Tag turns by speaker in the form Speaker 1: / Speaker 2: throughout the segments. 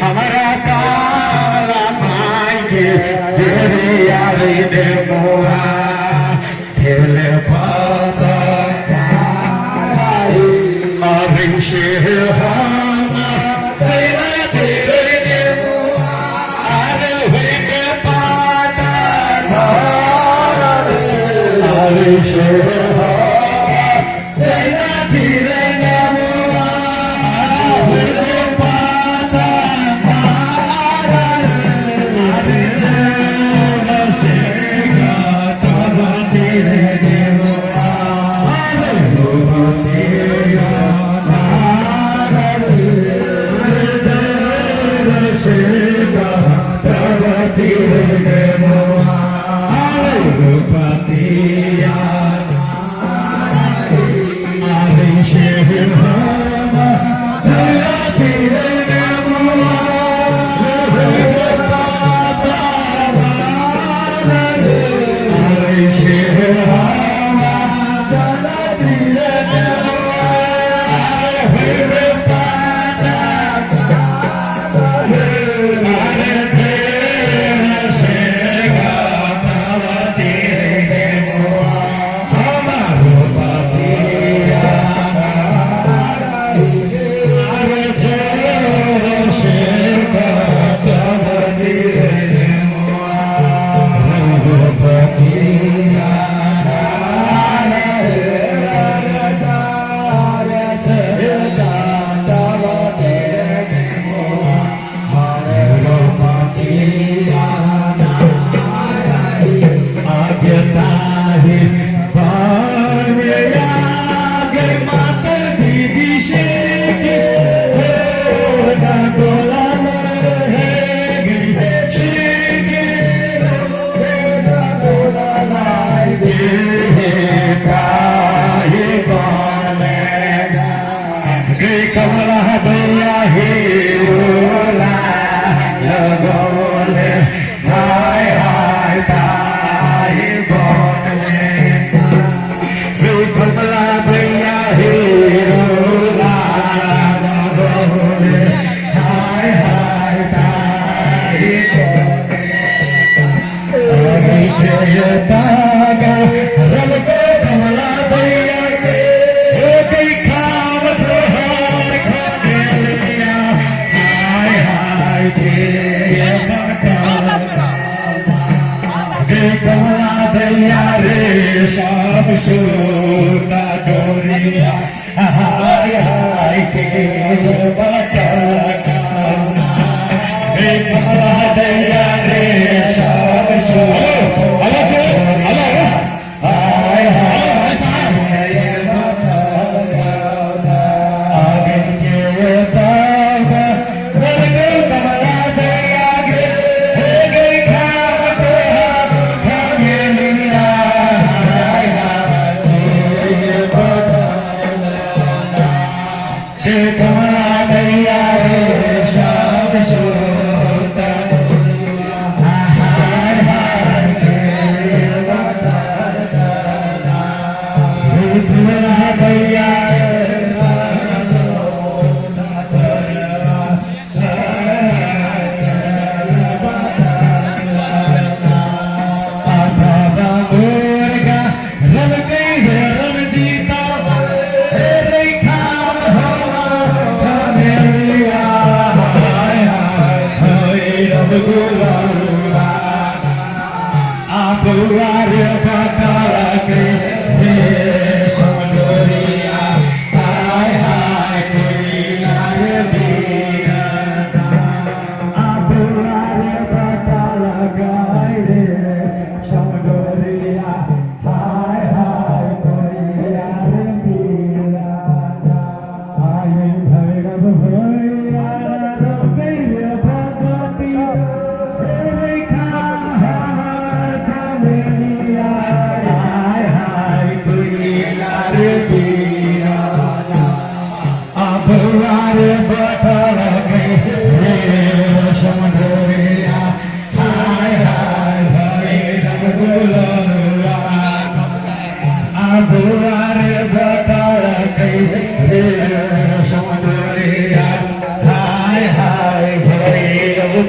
Speaker 1: हमारा काला मांगे तेरे यार दे मोहा खेल पाता अभिषे तेरा तेरे दे मोहा अरे पाता अभिषे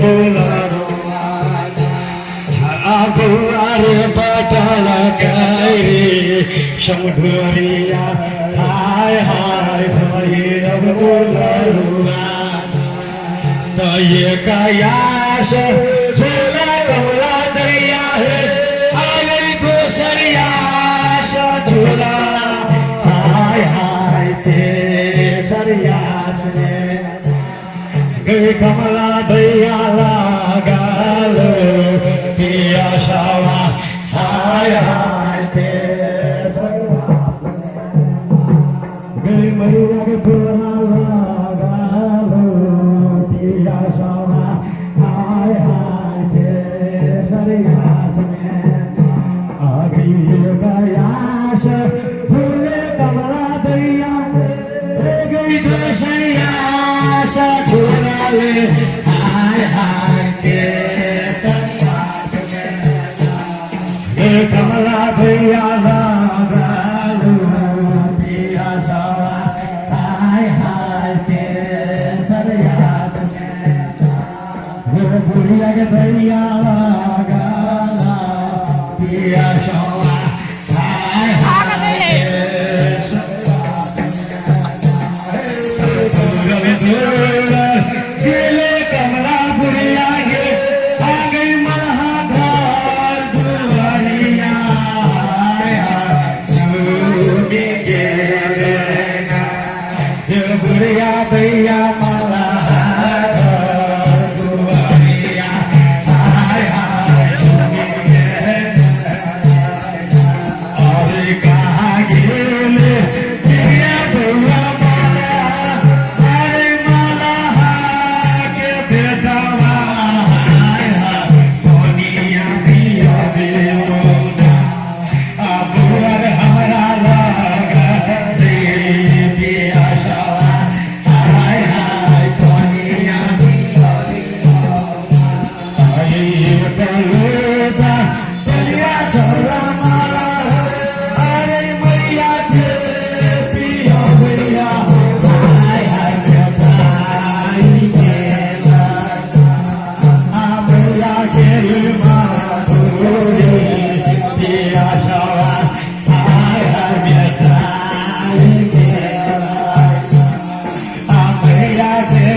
Speaker 1: बोलारो आगुवारे पाटाला काय रे शंभरिया हाय हाय भैरव बोलारो ये कायास झोला कमला दरिया है आ गई तो सरियास झोला हाय हाय तेरे सरियास में गई कमला दैया गाल पिया शावा हाय हाय तेरे सरियास में गई मरुआ के फूला गाल पिया शावा हाय हाय तेरे सरियास में आ गई गयास फूले कमला दैया गई तो सरियास झूला ले हाय हाय तेरे सरियास में कमला दैया गालू पिया शावा हाय हाय तेरे सरियास में बुढ़िया के दैया गाला पिया शावा हाय हाय तेरे कमला बुढ़िया के आ गई महाधार दुल्हनिया हाय हाय बुढ़िया दैया माला दुल्हनिया हाय हाय और कहाँ गेले पिया बुआ माला अरे माला के बेटवा हाय हाय दुनिया पिया बेरोना अब हमारा लगा दे पिया शावा हाय हाय दुनिया पिया बेरोना अरे बलूदा चलिया चला माला अरे मैया के पिया भैया हाय हाय बेटाई के मैया के माधुरी पिया शावा हाय हाय बेटाई के मैया के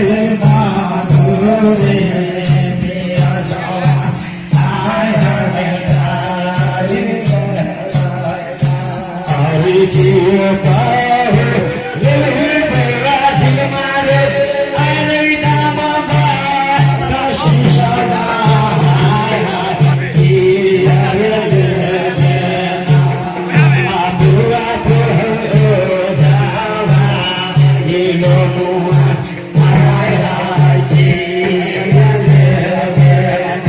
Speaker 1: माधुरी पिया शावा हाय हाय बेटाई हरि की काहे ले मेरा सिर मारे अरे नाम बात शीशा हाय हाय पिया रे आबुआ तो जावा ये लोगुआ हाय हाय पिया रे